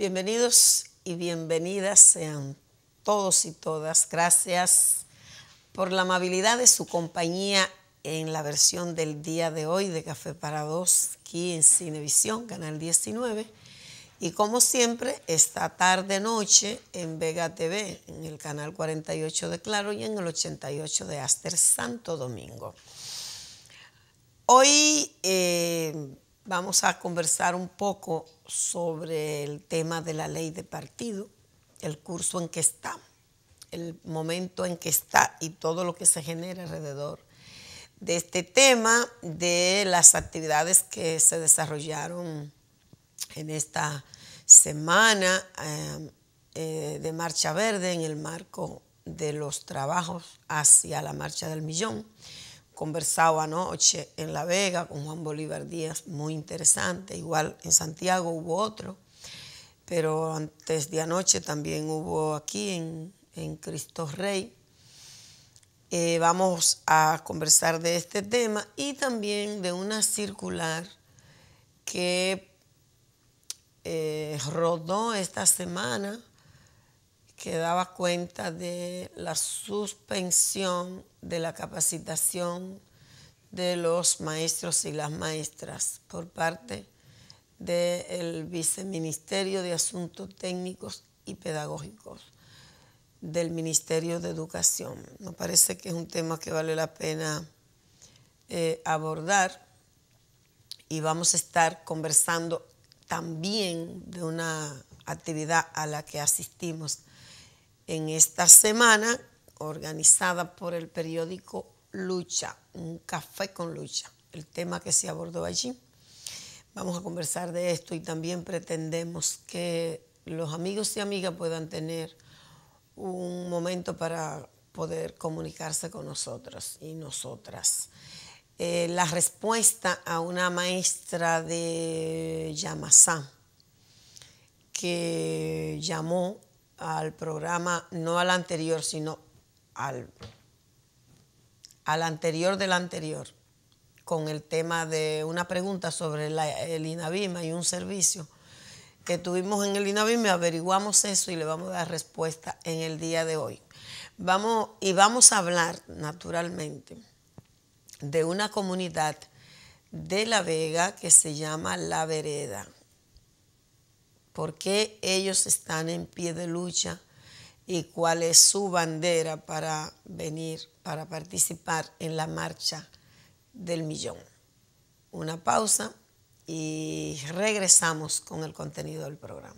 Bienvenidos y bienvenidas sean todos y todas. Gracias por la amabilidad de su compañía en la versión del día de hoy de Café para Dos, aquí en Cinevisión, Canal 19. Y como siempre, esta tarde-noche en Vega TV, en el Canal 48 de Claro y en el 88 de Aster, Santo Domingo. Hoy vamos a conversar un poco sobre el tema de la ley de partido, el curso en que está, el momento en que está y todo lo que se genera alrededor de este tema, de las actividades que se desarrollaron en esta semana de Marcha Verde en el marco de los trabajos hacia la Marcha del Millón. Conversado anoche en La Vega con Juan Bolívar Díaz, muy interesante. Igual en Santiago hubo otro, pero antes de anoche también hubo aquí en Cristo Rey. Vamos a conversar de este tema y también de una circular que rodó esta semana, que daba cuenta de la suspensión de la capacitación de los maestros y las maestras por parte del Viceministerio de Asuntos Técnicos y Pedagógicos del Ministerio de Educación. Nos parece que es un tema que vale la pena abordar, y vamos a estar conversando también de una actividad a la que asistimos en esta semana, organizada por el periódico Lucha, un café con Lucha, el tema que se abordó allí. Vamos a conversar de esto y también pretendemos que los amigos y amigas puedan tener un momento para poder comunicarse con nosotros y nosotras. La respuesta a una maestra de Yamasá que llamó al programa, no al anterior, sino al anterior del anterior, con el tema de una pregunta sobre el INAVIMA y un servicio que tuvimos en el INAVIMA. Averiguamos eso y le vamos a dar respuesta en el día de hoy. Vamos a hablar naturalmente de una comunidad de La Vega que se llama La Vereda. ¿Por qué ellos están en pie de lucha y cuál es su bandera para venir, para participar en la Marcha del Millón? Una pausa y regresamos con el contenido del programa.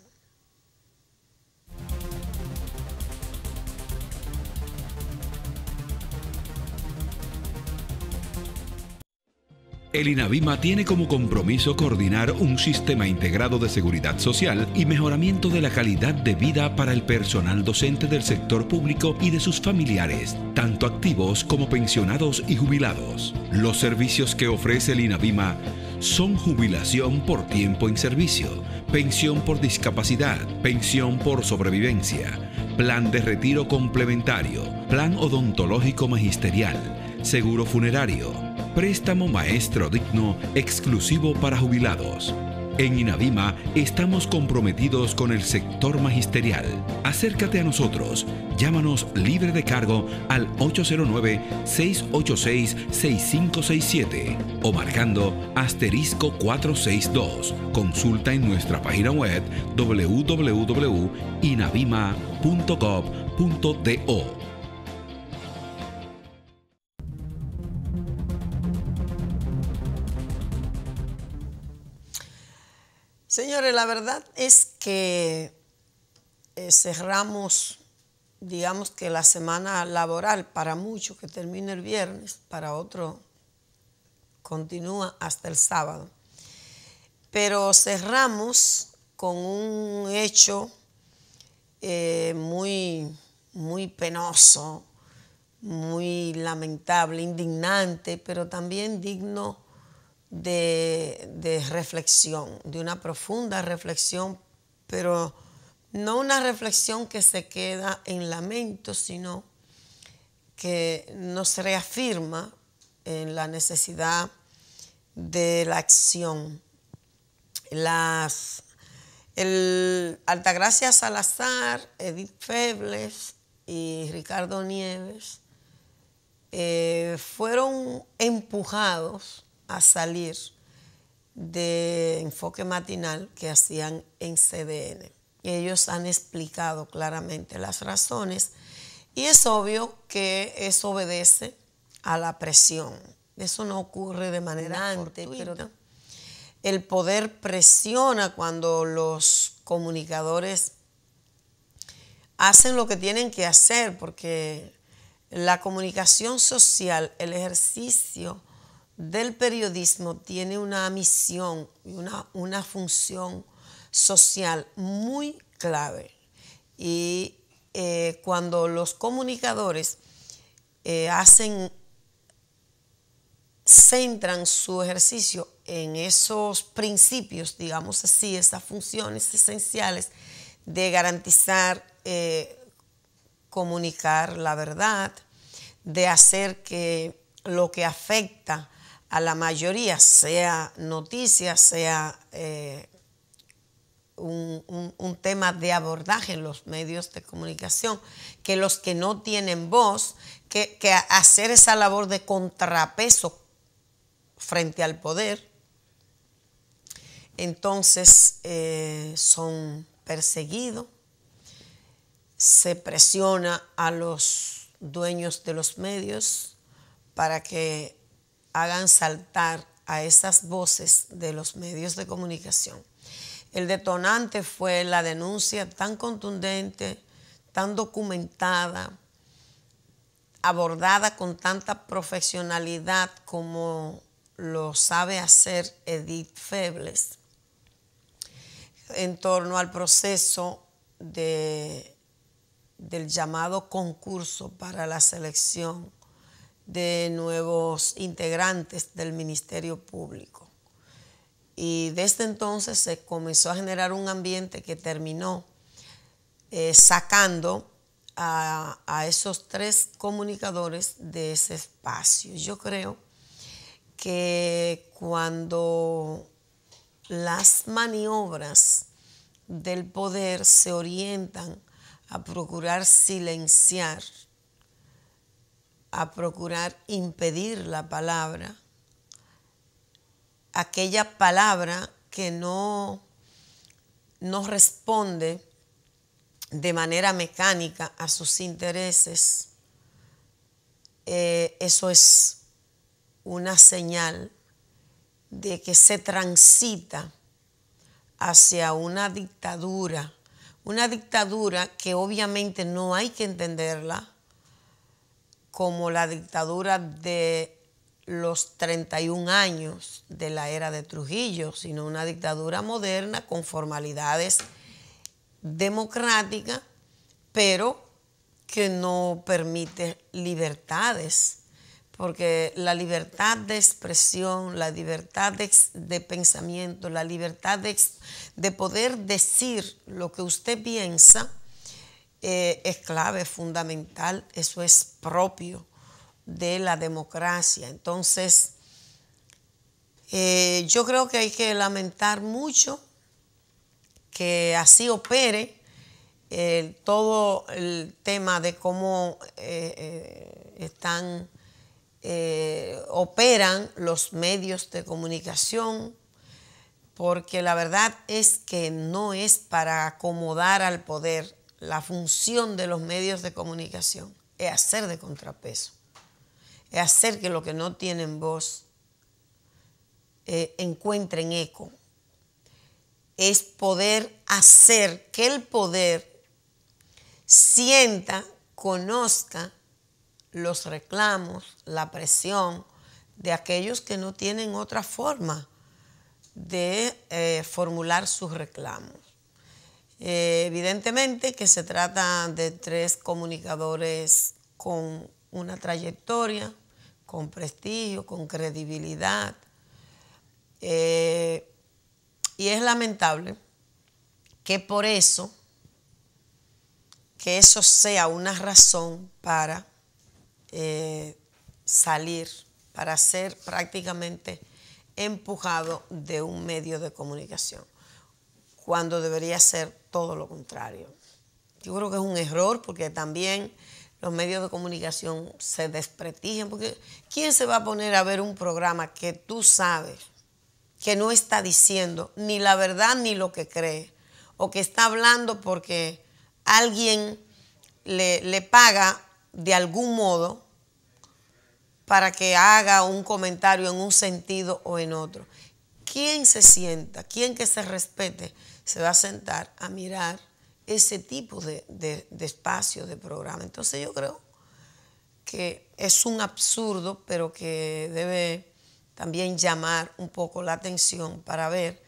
El INAVIMA tiene como compromiso coordinar un sistema integrado de seguridad social y mejoramiento de la calidad de vida para el personal docente del sector público y de sus familiares, tanto activos como pensionados y jubilados. Los servicios que ofrece el INAVIMA son jubilación por tiempo en servicio, pensión por discapacidad, pensión por sobrevivencia, plan de retiro complementario, plan odontológico magisterial, seguro funerario, préstamo maestro digno exclusivo para jubilados. En INAVIMA estamos comprometidos con el sector magisterial. Acércate a nosotros. Llámanos libre de cargo al 809-686-6567 o marcando *462. Consulta en nuestra página web www.inavima.gov.do. Señores, la verdad es que cerramos, digamos que la semana laboral para muchos, que termina el viernes, para otros continúa hasta el sábado. Pero cerramos con un hecho muy penoso, muy lamentable, indignante, pero también digno de reflexión, de una profunda reflexión, pero no una reflexión que se queda en lamento, sino que nos reafirma en la necesidad de la acción. Altagracia Salazar, Edith Febles y Ricardo Nieves fueron empujados a salir de Enfoque Matinal que hacían en CDN. Ellos han explicado claramente las razones y es obvio que eso obedece a la presión. Eso no ocurre de manera fortuita, pero el poder presiona cuando los comunicadores hacen lo que tienen que hacer, porque la comunicación social, el ejercicio del periodismo tiene una misión y una función social muy clave. Y cuando los comunicadores centran su ejercicio en esos principios, digamos así, esas funciones esenciales de garantizar, comunicar la verdad, de hacer que lo que afecta a la mayoría sea noticia, sea un tema de abordaje en los medios de comunicación, que los que no tienen voz, que hacer esa labor de contrapeso frente al poder, entonces son perseguidos, se presiona a los dueños de los medios para que hagan saltar a esas voces de los medios de comunicación. El detonante fue la denuncia tan contundente, tan documentada, abordada con tanta profesionalidad como lo sabe hacer Edith Febles, en torno al proceso del llamado concurso para la selección de nuevos integrantes del Ministerio Público. Y desde entonces se comenzó a generar un ambiente que terminó sacando a esos 3 comunicadores de ese espacio. Yo creo que cuando las maniobras del poder se orientan a procurar silenciar, a procurar impedir la palabra, aquella palabra que no responde de manera mecánica a sus intereses, eso es una señal de que se transita hacia una dictadura que obviamente no hay que entenderla como la dictadura de los 31 años de la era de Trujillo, sino una dictadura moderna con formalidades democráticas, pero que no permite libertades, porque la libertad de expresión, la libertad de pensamiento, la libertad de poder decir lo que usted piensa es clave, fundamental, eso es propio de la democracia. Entonces, yo creo que hay que lamentar mucho que así opere todo el tema de cómo operan los medios de comunicación, porque la verdad es que no es para acomodar al poder. La función de los medios de comunicación es hacer de contrapeso, es hacer que los que no tienen voz encuentren eco, es poder hacer que el poder sienta, conozca los reclamos, la presión de aquellos que no tienen otra forma de formular sus reclamos. Evidentemente que se trata de 3 comunicadores con una trayectoria, con prestigio, con credibilidad, y es lamentable que por eso, que eso sea una razón para salir, para ser prácticamente empujado de un medio de comunicación. cuando debería ser todo lo contrario. Yo creo que es un error porque también los medios de comunicación se desprestigian, porque ¿quién se va a poner a ver un programa que tú sabes que no está diciendo ni la verdad ni lo que cree, o que está hablando porque alguien le paga de algún modo para que haga un comentario en un sentido o en otro? ¿Quién se sienta, quién que se respete, se va a sentar a mirar ese tipo de espacio, de programa? Entonces yo creo que es un absurdo, pero que debe también llamar un poco la atención para ver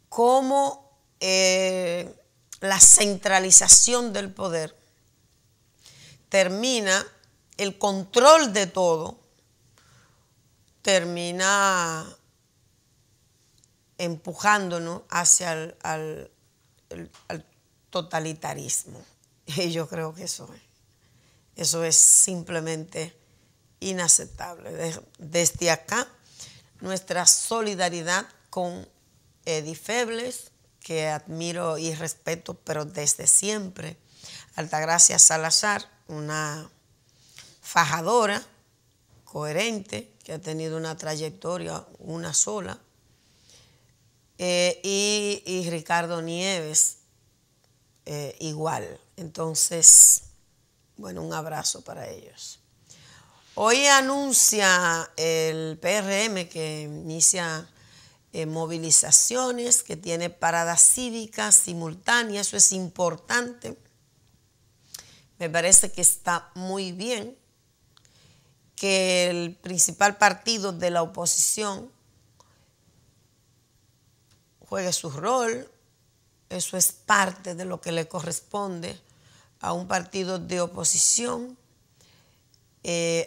cómo la centralización del poder termina, el control de todo, termina empujándonos hacia el totalitarismo. Y yo creo que eso es simplemente inaceptable. Desde acá, nuestra solidaridad con Eddie Febles, que admiro y respeto, pero desde siempre. Altagracia Salazar, una fajadora, coherente, que ha tenido una trayectoria, una sola. Y Ricardo Nieves, igual. Entonces, bueno, un abrazo para ellos. Hoy anuncia el PRM que inicia movilizaciones, que tiene paradas cívicas simultáneas. Eso es importante. Me parece que está muy bien que el principal partido de la oposición juegue su rol. Eso es parte de lo que le corresponde a un partido de oposición,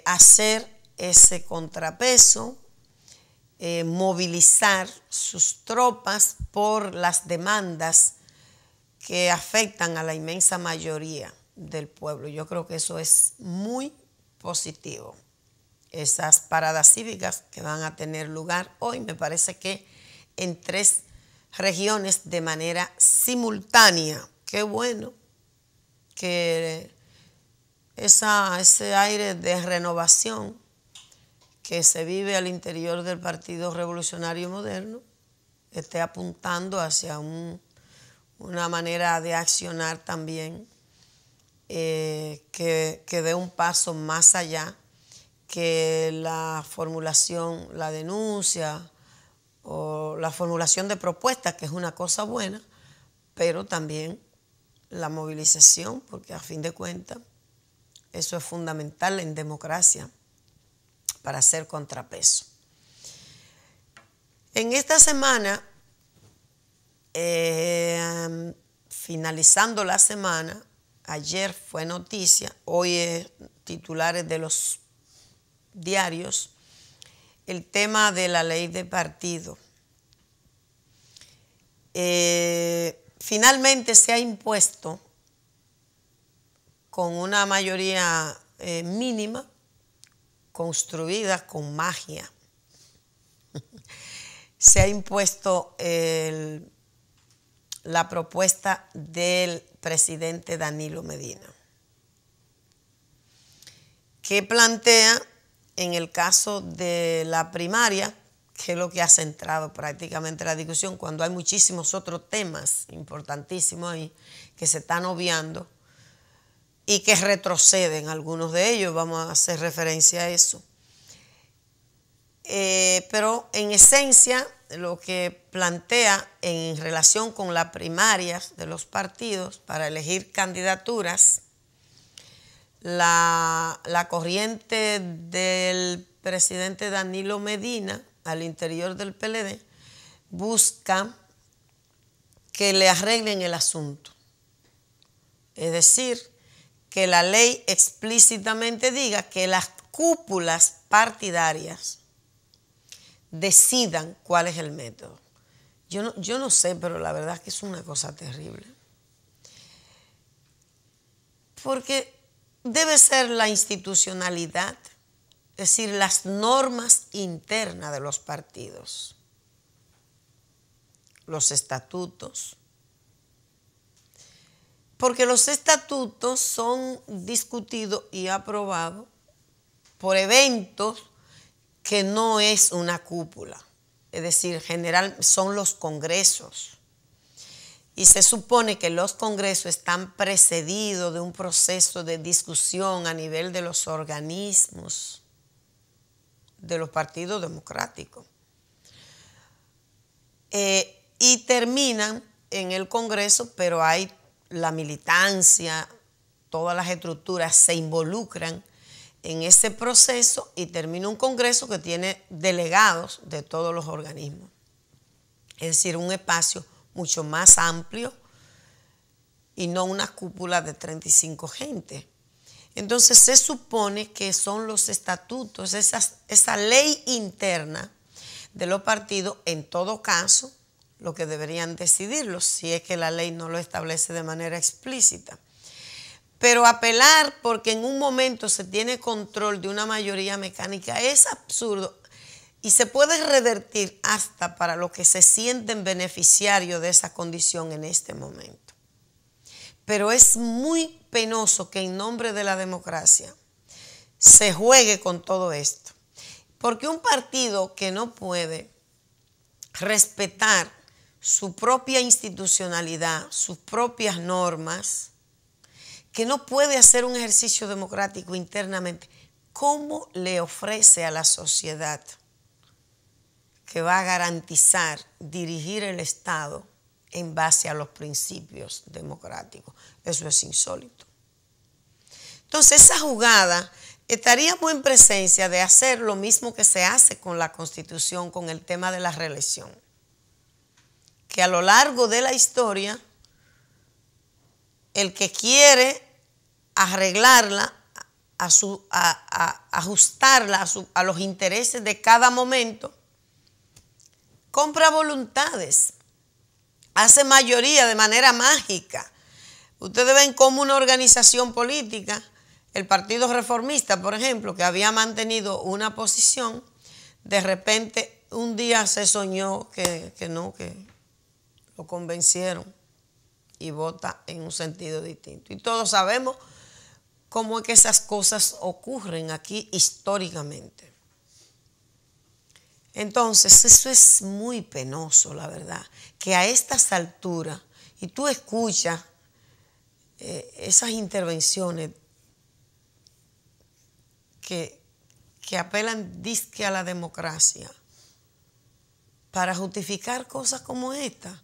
hacer ese contrapeso, movilizar sus tropas por las demandas que afectan a la inmensa mayoría del pueblo. Yo creo que eso es muy positivo. Esas paradas cívicas que van a tener lugar hoy, me parece que en 3 regiones de manera simultánea. Qué bueno que ese aire de renovación que se vive al interior del Partido Revolucionario Moderno esté apuntando hacia una manera de accionar también que dé un paso más allá que la formulación, la denuncia o la formulación de propuestas, que es una cosa buena, pero también la movilización, porque a fin de cuentas eso es fundamental en democracia para hacer contrapeso. En esta semana, finalizando la semana, ayer fue noticia, hoy es titulares de los diarios, el tema de la ley de partido. Finalmente se ha impuesto con una mayoría mínima, construida con magia. Se ha impuesto la propuesta del presidente Danilo Medina, que plantea, en el caso de la primaria, que es lo que ha centrado prácticamente la discusión, cuando hay muchísimos otros temas importantísimos ahí que se están obviando y que retroceden algunos de ellos, vamos a hacer referencia a eso. Pero en esencia, lo que plantea en relación con las primarias de los partidos para elegir candidaturas, la corriente del presidente Danilo Medina al interior del PLD busca que le arreglen el asunto. Es decir, que la ley explícitamente diga que las cúpulas partidarias decidan cuál es el método. Yo no sé, pero la verdad es que es una cosa terrible. Porque debe ser la institucionalidad, es decir, las normas internas de los partidos, los estatutos, Porque los estatutos son discutidos y aprobados por eventos que no es una cúpula. Es decir, general son los congresos. Y se supone que los congresos están precedidos de un proceso de discusión a nivel de los organismos, de los partidos democráticos. Y terminan en el Congreso, pero hay la militancia, todas las estructuras se involucran en ese proceso y termina un Congreso que tiene delegados de todos los organismos. Es decir, un espacio mucho más amplio y no una cúpula de 35 gente. Entonces se supone que son los estatutos, esa ley interna de los partidos, en todo caso, lo que deberían decidirlo, si es que la ley no lo establece de manera explícita. Pero apelar porque en un momento se tiene control de una mayoría mecánica es absurdo y se puede revertir hasta para los que se sienten beneficiarios de esa condición en este momento. Pero es muy penoso que en nombre de la democracia se juegue con todo esto. Porque un partido que no puede respetar su propia institucionalidad, sus propias normas, que no puede hacer un ejercicio democrático internamente, ¿cómo le ofrece a la sociedad que va a garantizar dirigir el Estado en base a los principios democráticos? Eso es insólito. Entonces, esa jugada estaríamos en presencia de hacer lo mismo que se hace con la Constitución, con el tema de la reelección. Que a lo largo de la historia, el que quiere arreglarla, ajustarla a los intereses de cada momento, compra voluntades, hace mayoría de manera mágica. Ustedes ven cómo una organización política, el Partido Reformista, por ejemplo, que había mantenido una posición, de repente un día se soñó que lo convencieron y vota en un sentido distinto. Y todos sabemos cómo es que esas cosas ocurren aquí históricamente. Entonces, eso es muy penoso, la verdad, que a estas alturas, y tú escuchas esas intervenciones que apelan disque a la democracia para justificar cosas como esta,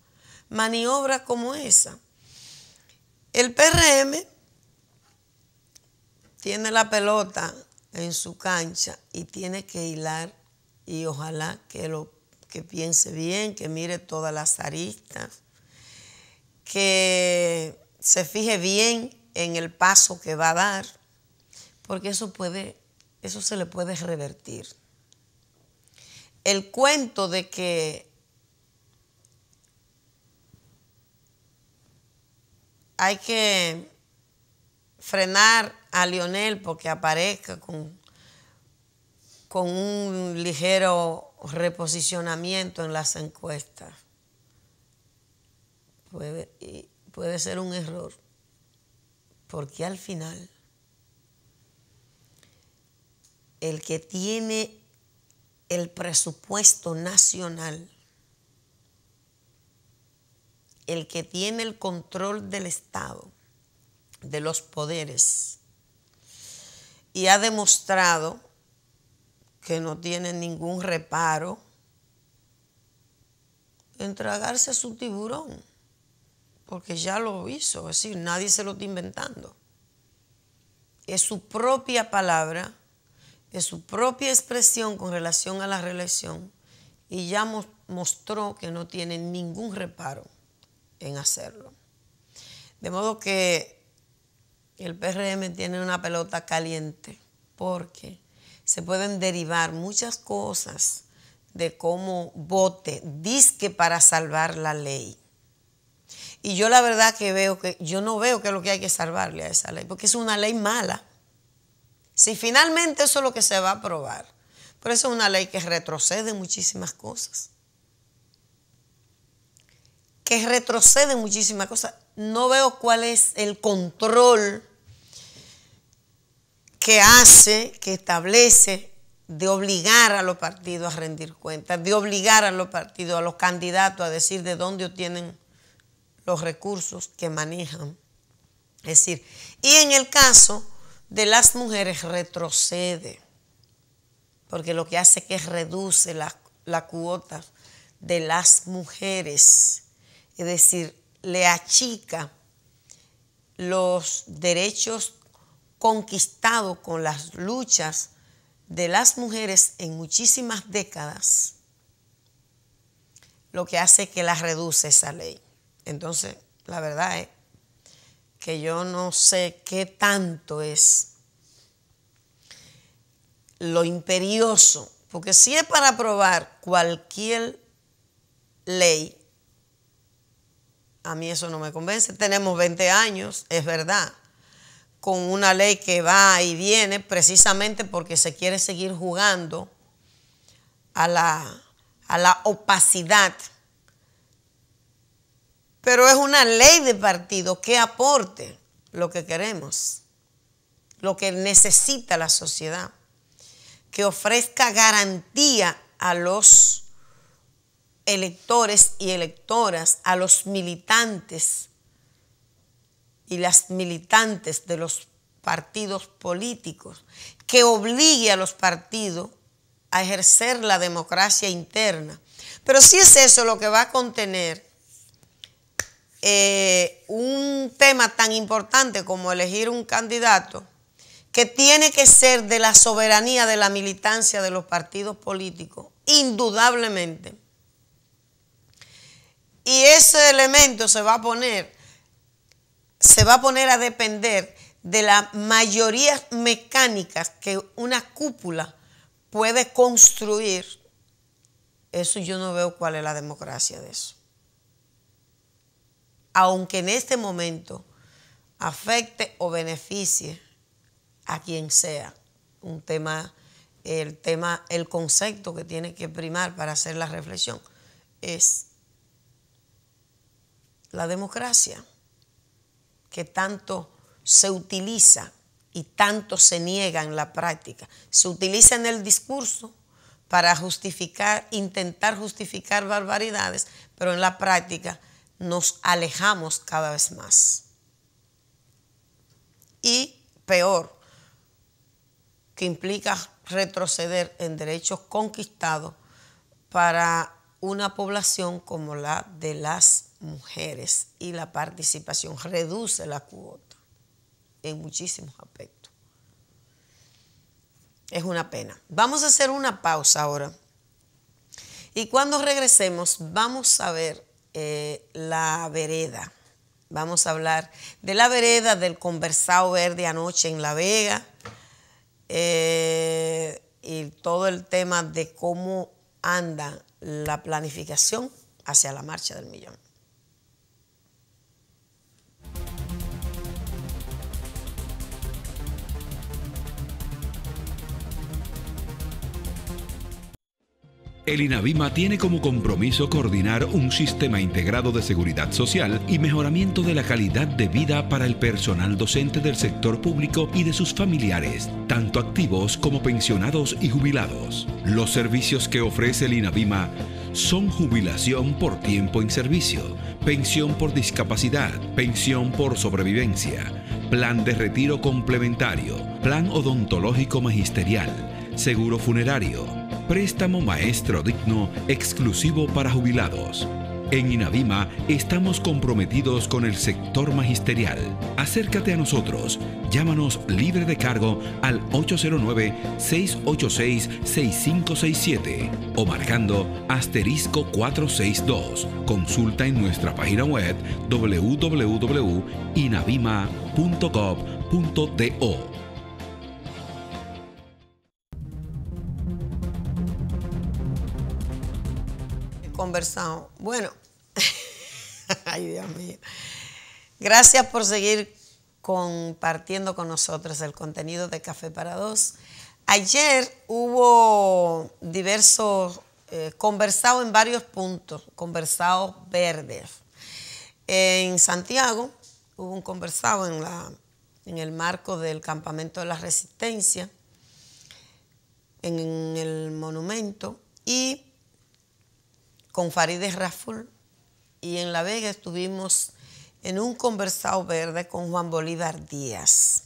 maniobras como esa. El PRM tiene la pelota en su cancha y tiene que hilar, y ojalá que piense bien, que mire todas las aristas, que se fije bien en el paso que va a dar, porque eso se le puede revertir. El cuento de que hay que frenar a Lionel porque aparezca con un ligero reposicionamiento en las encuestas. Puede ser un error, porque al final el que tiene el presupuesto nacional, el que tiene el control del Estado, de los poderes, y ha demostrado que no tiene ningún reparo en tragarse a su tiburón, porque ya lo hizo, es decir, nadie se lo está inventando. Es su propia palabra, es su propia expresión con relación a la reelección, y ya mostró que no tiene ningún reparo en hacerlo. De modo que el PRM tiene una pelota caliente, porque se pueden derivar muchas cosas de cómo vote, dizque para salvar la ley. Y yo la verdad que yo no veo que es lo que hay que salvarle a esa ley, porque es una ley mala. Si finalmente eso es lo que se va a aprobar, pero eso es una ley que retrocede muchísimas cosas. no veo cuál es el control que hace, que establece de obligar a los partidos a rendir cuentas, de obligar a los partidos, a los candidatos a decir de dónde obtienen los recursos que manejan. Es decir, y en el caso de las mujeres retrocede, porque lo que hace es que reduce la cuota de las mujeres, es decir, le achica los derechos conquistados con las luchas de las mujeres en muchísimas décadas, lo que hace que la reduce esa ley. Entonces, la verdad es que yo no sé qué tanto es lo imperioso, porque si es para aprobar cualquier ley, a mí eso no me convence. Tenemos 20 años, es verdad, con una ley que va y viene precisamente porque se quiere seguir jugando a la opacidad. Pero es una ley de partido que aporte lo que queremos, lo que necesita la sociedad, que ofrezca garantía a los electores y electoras, a los militantes y las militantes de los partidos políticos, que obligue a los partidos a ejercer la democracia interna. Pero si es eso lo que va a contener un tema tan importante como elegir un candidato, que tiene que ser de la soberanía de la militancia de los partidos políticos, indudablemente. Y ese elemento se va a poner a depender de las mayorías mecánicas que una cúpula puede construir. Eso yo no veo cuál es la democracia de eso. Aunque en este momento afecte o beneficie a quien sea, el concepto que tiene que primar para hacer la reflexión es la democracia, que tanto se utiliza y tanto se niega en la práctica. Se utiliza en el discurso para intentar justificar barbaridades, pero en la práctica nos alejamos cada vez más. Y peor, que implica retroceder en derechos conquistados para una población como la de las mujeres, y la participación reduce la cuota en muchísimos aspectos. Es una pena. Vamos a hacer una pausa ahora y cuando regresemos vamos a ver la vereda. Vamos a hablar de la vereda, del conversado verde anoche en La Vega, y todo el tema de cómo anda la planificación hacia la Marcha del Millón. El INAVIMA tiene como compromiso coordinar un sistema integrado de seguridad social y mejoramiento de la calidad de vida para el personal docente del sector público y de sus familiares, tanto activos como pensionados y jubilados. Los servicios que ofrece el INAVIMA son jubilación por tiempo en servicio, pensión por discapacidad, pensión por sobrevivencia, plan de retiro complementario, plan odontológico magisterial, seguro funerario, préstamo maestro digno exclusivo para jubilados. En INAVIMA estamos comprometidos con el sector magisterial. Acércate a nosotros. Llámanos libre de cargo al 809-686-6567 o marcando *462. Consulta en nuestra página web www.inavima.gov.do. Conversado. Bueno, ay Dios mío. Gracias por seguir compartiendo con nosotros el contenido de Café para Dos. Ayer hubo diversos conversados en varios puntos, conversados verdes. En Santiago hubo un conversado en el marco del Campamento de la Resistencia, en el monumento, y con Farideh Raful, y en La Vega estuvimos en un conversado verde con Juan Bolívar Díaz.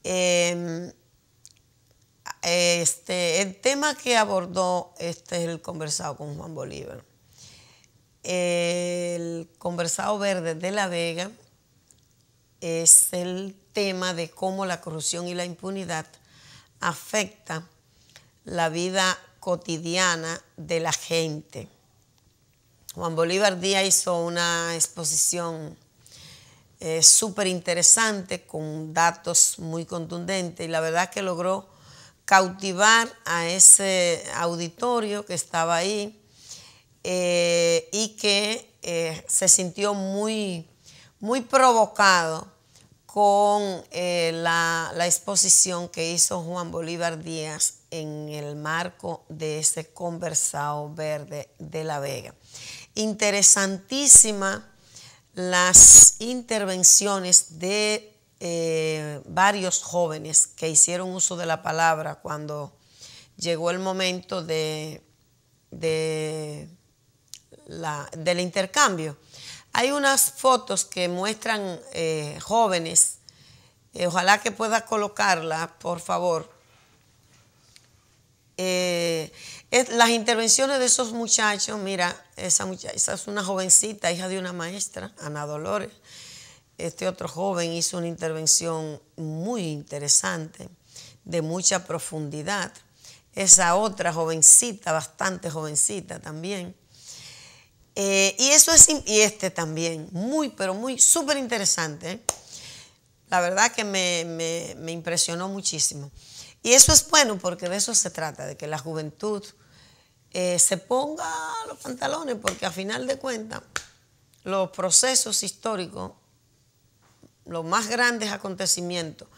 El tema que abordó el conversado con Juan Bolívar, el conversado verde de La Vega, es el tema de cómo la corrupción y la impunidad afecta la vida cotidiana de la gente. Juan Bolívar Díaz hizo una exposición súper interesante con datos muy contundentes, y la verdad que logró cautivar a ese auditorio que estaba ahí y que se sintió muy provocado con la exposición que hizo Juan Bolívar Díaz en el marco de ese conversado verde de La Vega. Interesantísima las intervenciones de varios jóvenes que hicieron uso de la palabra cuando llegó el momento del intercambio. Hay unas fotos que muestran jóvenes, ojalá que pueda colocarla, por favor. Las intervenciones de esos muchachos, mira, esa es una jovencita, hija de una maestra, Ana Dolores. Este otro joven hizo una intervención muy interesante, de mucha profundidad. Esa otra jovencita, bastante jovencita también. Y este también, pero muy súper interesante. La verdad que me impresionó muchísimo. Y eso es bueno, porque de eso se trata, de que la juventud se ponga los pantalones, porque a final de cuentas los procesos históricos, los más grandes acontecimientos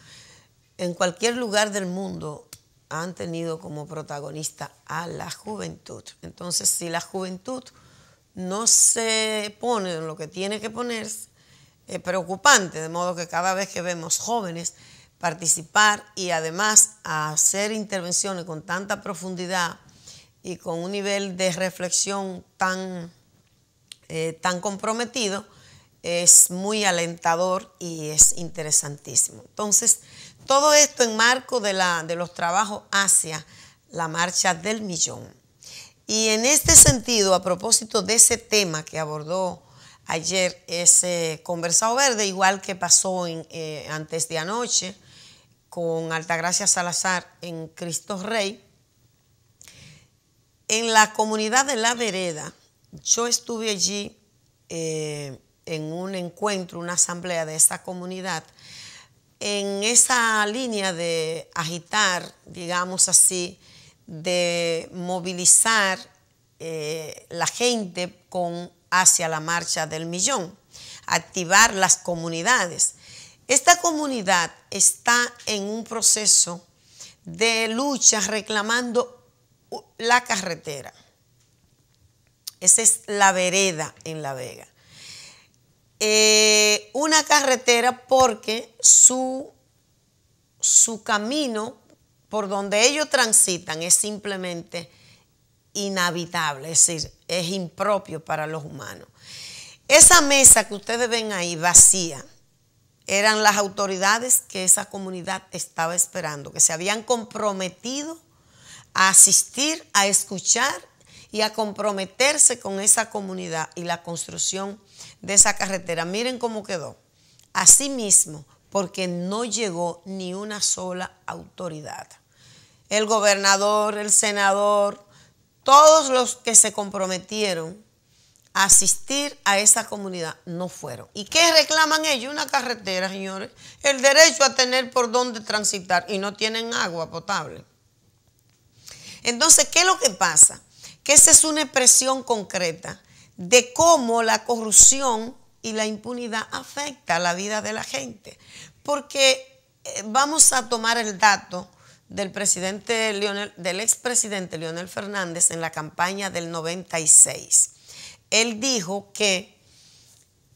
en cualquier lugar del mundo han tenido como protagonista a la juventud. Entonces, si la juventud no se pone en lo que tiene que ponerse, es preocupante, de modo que cada vez que vemos jóvenes participar y además hacer intervenciones con tanta profundidad y con un nivel de reflexión tan comprometido, es muy alentador y es interesantísimo. Entonces, todo esto en marco de los trabajos hacia la Marcha del Millón. Y en este sentido, a propósito de ese tema que abordó ayer ese conversado verde, igual que pasó antes de anoche con Altagracia Salazar en Cristo Rey, en la comunidad de La Vereda, yo estuve allí en un encuentro, una asamblea de esa comunidad, en esa línea de agitar, digamos así, de movilizar la gente hacia la Marcha del Millón, activar las comunidades. Esta comunidad está en un proceso de lucha reclamando la carretera. Esa es La Vereda en La Vega. Una carretera porque su camino por donde ellos transitan es simplemente inhabitable, es decir, es impropio para los humanos. Esa mesa que ustedes ven ahí vacía, eran las autoridades que esa comunidad estaba esperando, que se habían comprometido a asistir, a escuchar y a comprometerse con esa comunidad y la construcción de esa carretera. Miren cómo quedó. Así mismo, porque no llegó ni una sola autoridad. El gobernador, el senador, todos los que se comprometieron a asistir a esa comunidad no fueron. ¿Y qué reclaman ellos? Una carretera, señores. El derecho a tener por dónde transitar, y no tienen agua potable. Entonces, ¿qué es lo que pasa? Que esa es una expresión concreta de cómo la corrupción y la impunidad afecta la vida de la gente. Porque vamos a tomar el dato del expresidente Leonel Fernández en la campaña del 96. Él dijo que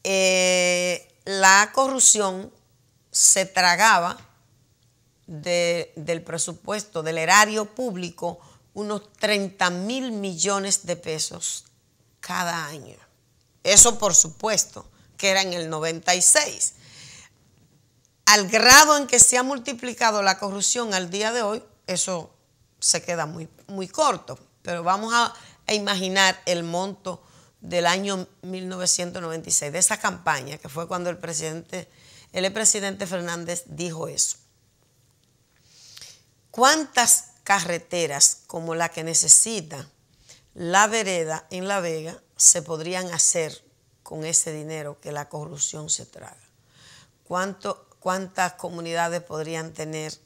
la corrupción se tragaba del presupuesto del erario público unos 30.000 millones de pesos cada año. Eso por supuesto que era en el 96. Al grado en que se ha multiplicado la corrupción al día de hoy, eso se queda muy, muy corto. Pero vamos a imaginar el monto del año 1996, de esa campaña, que fue cuando el presidente Fernández dijo eso. ¿Cuántas carreteras como la que necesita La Vereda en La Vega se podrían hacer con ese dinero que la corrupción se traga? ¿Cuántas comunidades podrían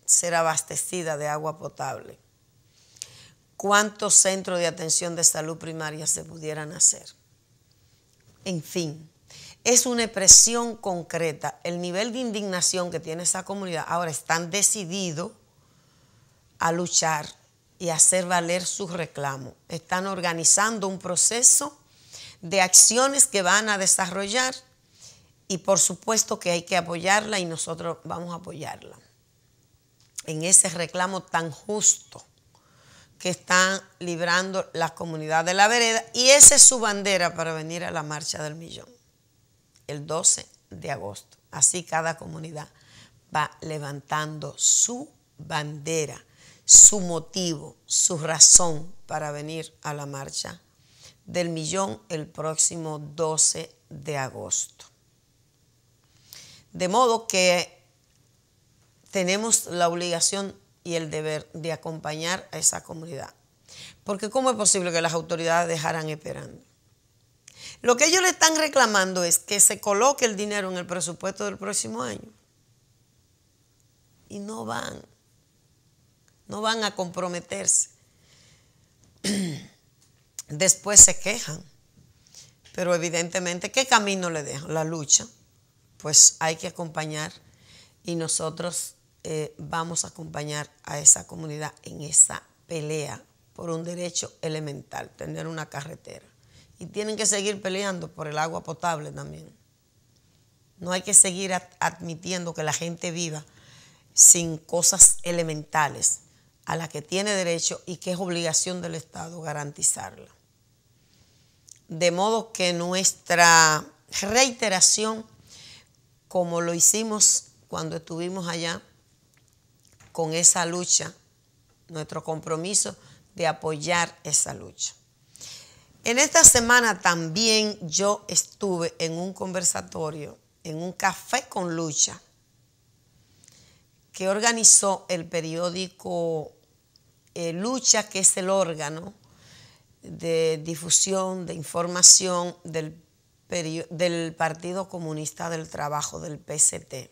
ser abastecidas de agua potable? ¿Cuántos centros de atención de salud primaria se pudieran hacer? En fin, es una expresión concreta. El nivel de indignación que tiene esa comunidad, ahora están decididos a luchar y a hacer valer sus reclamos. Están organizando un proceso de acciones que van a desarrollar y por supuesto que hay que apoyarla y nosotros vamos a apoyarla en ese reclamo tan justo que están librando la comunidad de La Vereda, y esa es su bandera para venir a la Marcha del Millón el 12 de agosto. Así cada comunidad va levantando su bandera, su motivo, su razón para venir a la Marcha del Millón el próximo 12 de agosto. De modo que tenemos la obligación y el deber de acompañar a esa comunidad. Porque ¿cómo es posible que las autoridades dejaran esperando? Lo que ellos le están reclamando es que se coloque el dinero en el presupuesto del próximo año. Y no van a comprometerse. Después se quejan. Pero evidentemente, ¿qué camino le dejan? La lucha. Pues hay que acompañar y nosotros vamos a acompañar a esa comunidad en esa pelea por un derecho elemental, tener una carretera. Y tienen que seguir peleando por el agua potable también. No hay que seguir admitiendo que la gente viva sin cosas elementales a las que tiene derecho y que es obligación del Estado garantizarla. De modo que nuestra reiteración, como lo hicimos cuando estuvimos allá, con esa lucha, nuestro compromiso de apoyar esa lucha. En esta semana también yo estuve en un conversatorio, en un café con lucha, que organizó el periódico Lucha, que es el órgano de difusión de información del Partido Comunista del Trabajo, del PCT.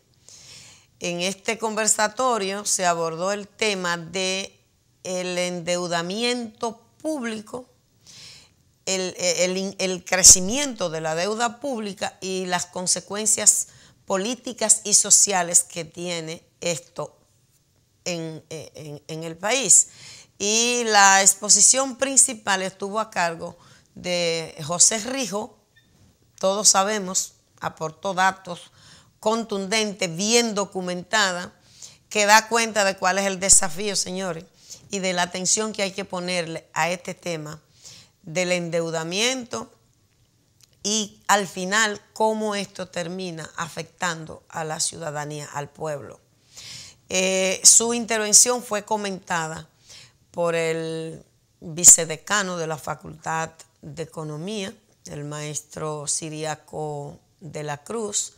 En este conversatorio se abordó el tema del endeudamiento público, el crecimiento de la deuda pública y las consecuencias políticas y sociales que tiene esto en el país. Y la exposición principal estuvo a cargo de José Rijo. Todos sabemos, aportó datos contundentes, bien documentada, que da cuenta de cuál es el desafío, señores, y de la atención que hay que ponerle a este tema del endeudamiento y al final cómo esto termina afectando a la ciudadanía, al pueblo. Su intervención fue comentada por el vicedecano de la Facultad de Economía, el maestro Ciriaco de la Cruz,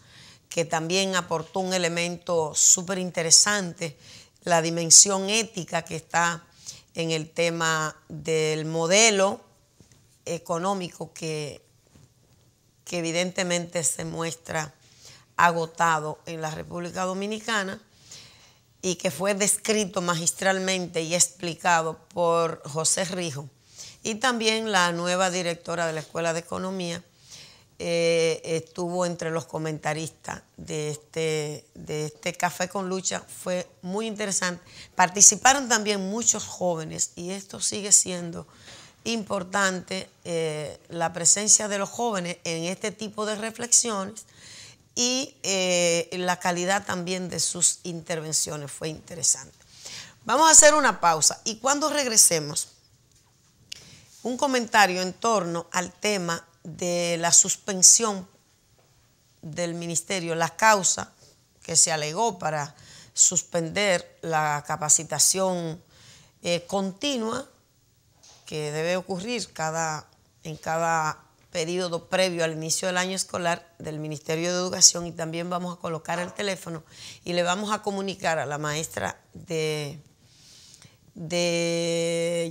que también aportó un elemento súper interesante, la dimensión ética que está en el tema del modelo económico que evidentemente se muestra agotado en la República Dominicana y que fue descrito magistralmente y explicado por José Rijo. Y también la nueva directora de la Escuela de Economía estuvo entre los comentaristas de este Café con Lucha. Fue muy interesante. Participaron también muchos jóvenes y esto sigue siendo importante la presencia de los jóvenes en este tipo de reflexiones y la calidad también de sus intervenciones fue interesante. Vamos a hacer una pausa y cuando regresemos, un comentario en torno al tema de la suspensión del ministerio, la causa que se alegó para suspender la capacitación continua que debe ocurrir en cada periodo previo al inicio del año escolar del Ministerio de Educación, y también vamos a colocar el teléfono y le vamos a comunicar a la maestra de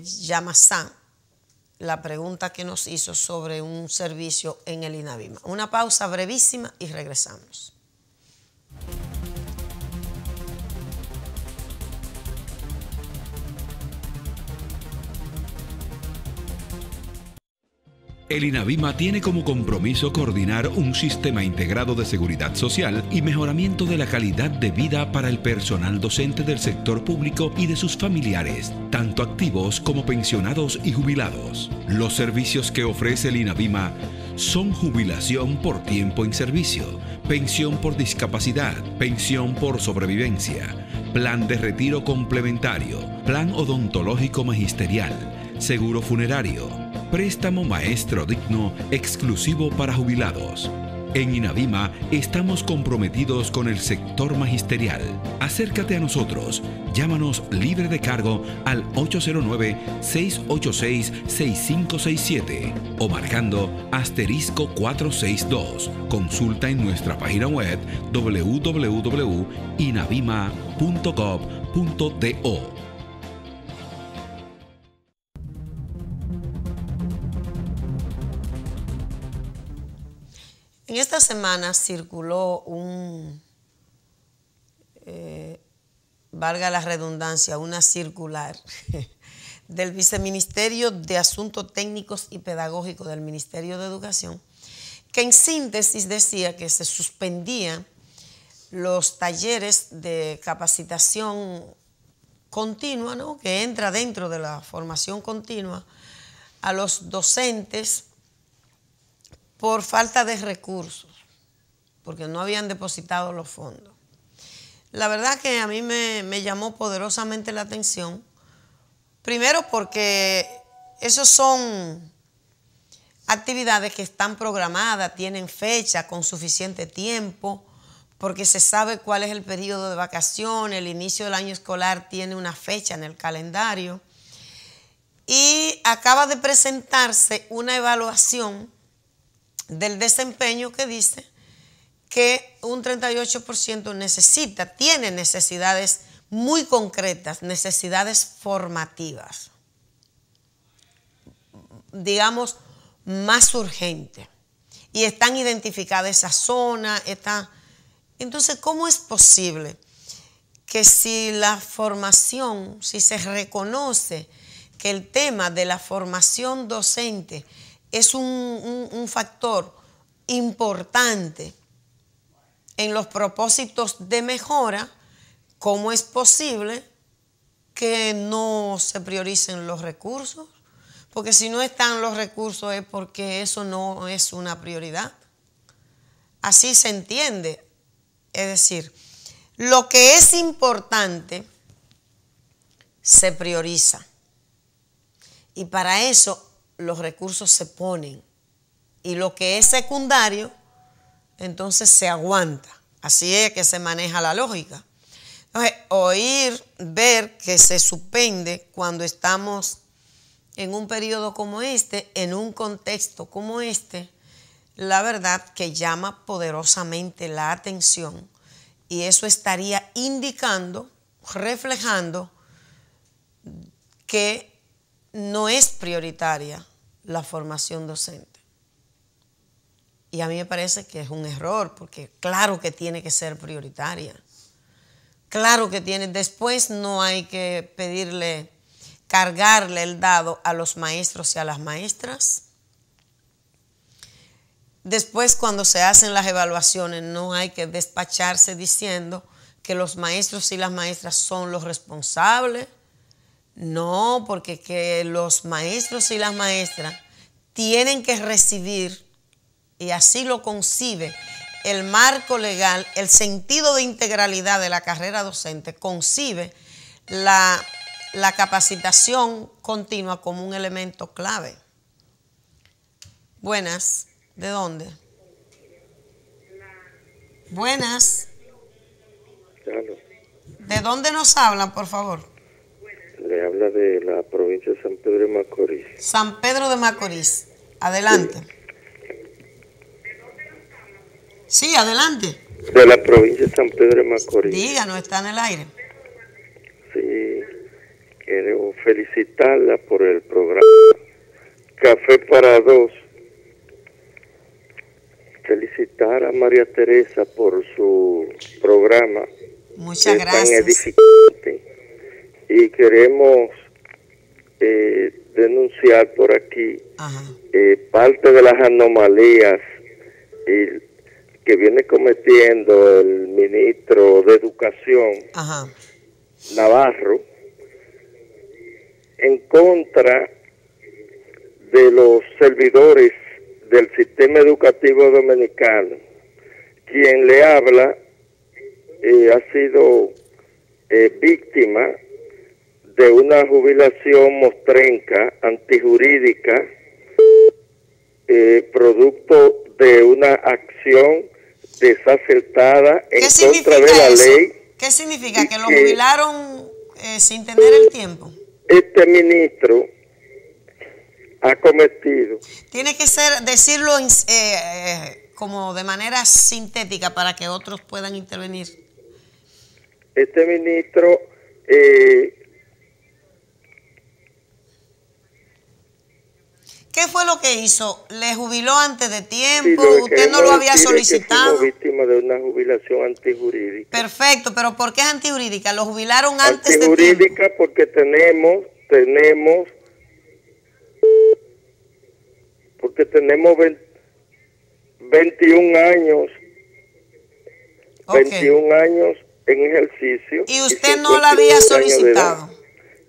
Yamasá la pregunta que nos hizo sobre un servicio en el INAVIMA. Una pausa brevísima y regresamos. El INAVIMA tiene como compromiso coordinar un sistema integrado de seguridad social y mejoramiento de la calidad de vida para el personal docente del sector público y de sus familiares, tanto activos como pensionados y jubilados. Los servicios que ofrece el INAVIMA son jubilación por tiempo en servicio, pensión por discapacidad, pensión por sobrevivencia, plan de retiro complementario, plan odontológico magisterial, seguro funerario, préstamo maestro digno exclusivo para jubilados. En INAVIMA estamos comprometidos con el sector magisterial. Acércate a nosotros. Llámanos libre de cargo al 809-686-6567 o marcando *462. Consulta en nuestra página web www.inavima.gov.do. En esta semana circuló valga la redundancia, una circular del Viceministerio de Asuntos Técnicos y Pedagógicos del Ministerio de Educación, que en síntesis decía que se suspendían los talleres de capacitación continua, ¿no?, que entra dentro de la formación continua a los docentes por falta de recursos, porque no habían depositado los fondos. La verdad que a mí me llamó poderosamente la atención, primero porque esos son actividades que están programadas, tienen fecha con suficiente tiempo, porque se sabe cuál es el periodo de vacaciones, el inicio del año escolar tiene una fecha en el calendario, y acaba de presentarse una evaluación del desempeño que dice que un 38% tiene necesidades muy concretas, necesidades formativas, digamos, más urgentes. Y están identificadas esas zonas. Entonces, ¿cómo es posible que si la formación, si se reconoce que el tema de la formación docente es un factor importante en los propósitos de mejora, cómo es posible que no se prioricen los recursos? Porque si no están los recursos es porque eso no es una prioridad. Así se entiende. Es decir, lo que es importante se prioriza. Y para eso los recursos se ponen, y lo que es secundario entonces se aguanta. Así es que se maneja la lógica. Entonces, ver que se suspende cuando estamos en un periodo como este, en un contexto como este, la verdad que llama poderosamente la atención, y eso estaría indicando, reflejando que no es prioritaria la formación docente. Y a mí me parece que es un error, porque claro que tiene que ser prioritaria. Claro que tiene. Después no hay que cargarle el dado a los maestros y a las maestras. Después, cuando se hacen las evaluaciones, no hay que despacharse diciendo que los maestros y las maestras son los responsables No, porque que los maestros y las maestras tienen que recibir, y así lo concibe el marco legal, el sentido de integralidad de la carrera docente, concibe la capacitación continua como un elemento clave. Buenas, ¿de dónde? Buenas. Claro. ¿De dónde nos hablan, por favor? Le habla de la provincia de San Pedro de Macorís. San Pedro de Macorís. Adelante. Sí, adelante. De la provincia de San Pedro de Macorís. Díganos, está en el aire. Sí, quiero felicitarla por el programa Café para Dos. Felicitar a María Teresa por su programa. Muchas Tan gracias. edificante. Y queremos denunciar por aquí parte de las anomalías que viene cometiendo el ministro de Educación, Navarro, en contra de los servidores del sistema educativo dominicano. Quien le habla ha sido víctima de una jubilación mostrenca, antijurídica, producto de una acción desacertada en contra de la ley. ¿Qué significa? ¿Que lo jubilaron sin tener el tiempo? Este ministro ha cometido. Tiene que decirlo como de manera sintética para que otros puedan intervenir. Este ministro ¿qué fue lo que hizo? ¿Le jubiló antes de tiempo? Sí, ¿usted no lo había solicitado? Es que víctima de una jubilación antijurídica. Perfecto, pero ¿por qué es antijurídica? ¿Lo jubilaron antes de tiempo? Antijurídica porque tenemos 21 años, okay. 21 años en ejercicio. ¿Y usted no la había solicitado?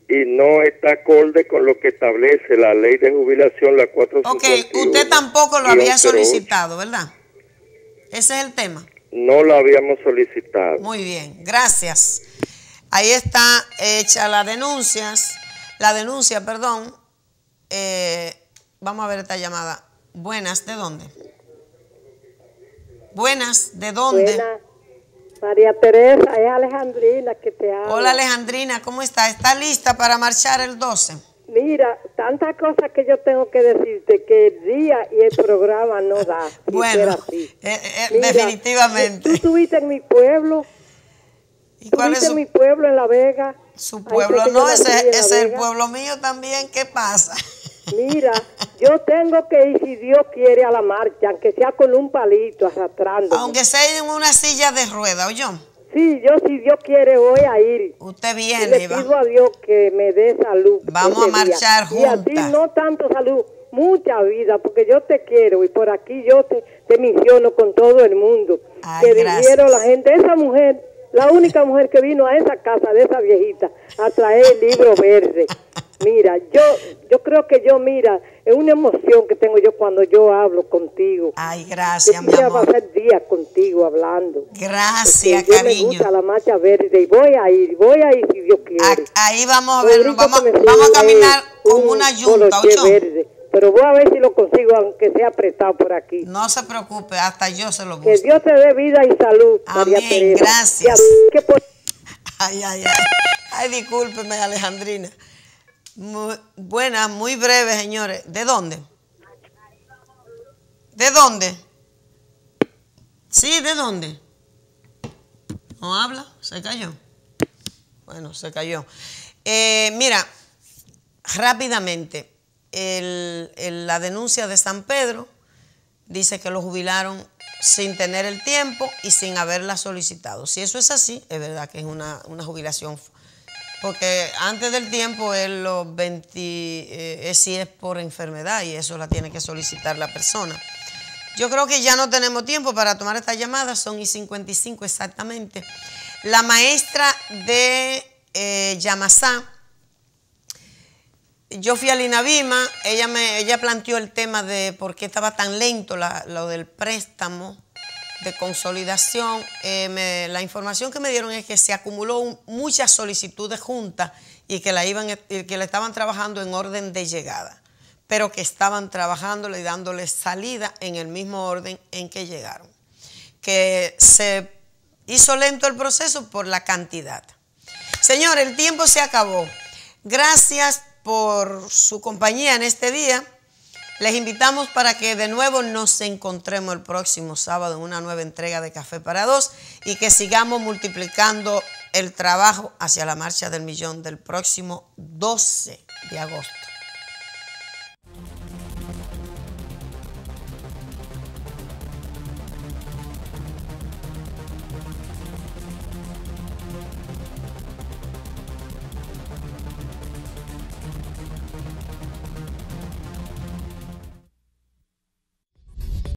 Y no está acorde con lo que establece la ley de jubilación, la 451. Ok, usted tampoco lo había solicitado, ¿verdad? Ese es el tema. No lo habíamos solicitado. Muy bien, gracias. Ahí está hecha la denuncia, perdón. Vamos a ver esta llamada. Buenas, ¿de dónde? Buenas, ¿de dónde? Buenas. María Teresa, es Alejandrina que te habla. Hola Alejandrina, ¿cómo está? ¿Está lista para marchar el 12? Mira, tantas cosas que yo tengo que decirte que el día y el programa no da. Bueno, mira, definitivamente. Tú estuviste en mi pueblo. ¿Y cuál es en mi pueblo, en La Vega? Su pueblo, no, ese es el pueblo mío también. ¿Qué pasa? Mira, yo tengo que ir, si Dios quiere, a la marcha, aunque sea con un palito arrastrando. Aunque sea en una silla de rueda, ¿oyó? Sí, yo, si Dios quiere, voy a ir. Usted viene. Y le pido a Dios que me dé salud. Vamos a marchar juntas. Y a ti no tanto salud, mucha vida, porque yo te quiero y por aquí yo te misiono con todo el mundo. Ay, que vinieron la gente, esa mujer, la única mujer que vino a esa casa de esa viejita a traer el libro verde. Mira, yo creo que mira, es una emoción que tengo yo cuando yo hablo contigo. Ay, gracias, mi amor. Yo voy a pasar días contigo hablando. Gracias, cariño. Me gusta la marcha verde y voy a ir si Dios quiere. Ahí vamos a ver, vamos a caminar como una yunta, verde. Pero voy a ver si lo consigo, aunque sea apretado por aquí. No se preocupe, hasta yo se lo busco. Que Dios te dé vida y salud, amén, María Teresa. Gracias. Ay, discúlpeme, Alejandrina. Buena, muy breve, señores. ¿De dónde? ¿De dónde? Sí, ¿de dónde? ¿No habla? ¿Se cayó? Bueno, se cayó. Mira, rápidamente, la denuncia de San Pedro dice que lo jubilaron sin tener el tiempo y sin haberla solicitado. Si eso es así, es verdad que es una jubilación. Porque antes del tiempo si es por enfermedad y eso la tiene que solicitar la persona. Yo creo que ya no tenemos tiempo para tomar esta llamada, son y 55 exactamente. La maestra de Yamasá yo fui a Lina Bima, ella planteó el tema de por qué estaba tan lento lo del préstamo de consolidación. La información que me dieron es que se acumuló muchas solicitudes juntas y que la estaban trabajando en orden de llegada, pero que estaban trabajándole y dándole salida en el mismo orden en que llegaron. Que se hizo lento el proceso por la cantidad. Señor, el tiempo se acabó. Gracias por su compañía en este día. Les invitamos para que de nuevo nos encontremos el próximo sábado en una nueva entrega de Café para Dos y que sigamos multiplicando el trabajo hacia la marcha del millón del próximo 12 de agosto.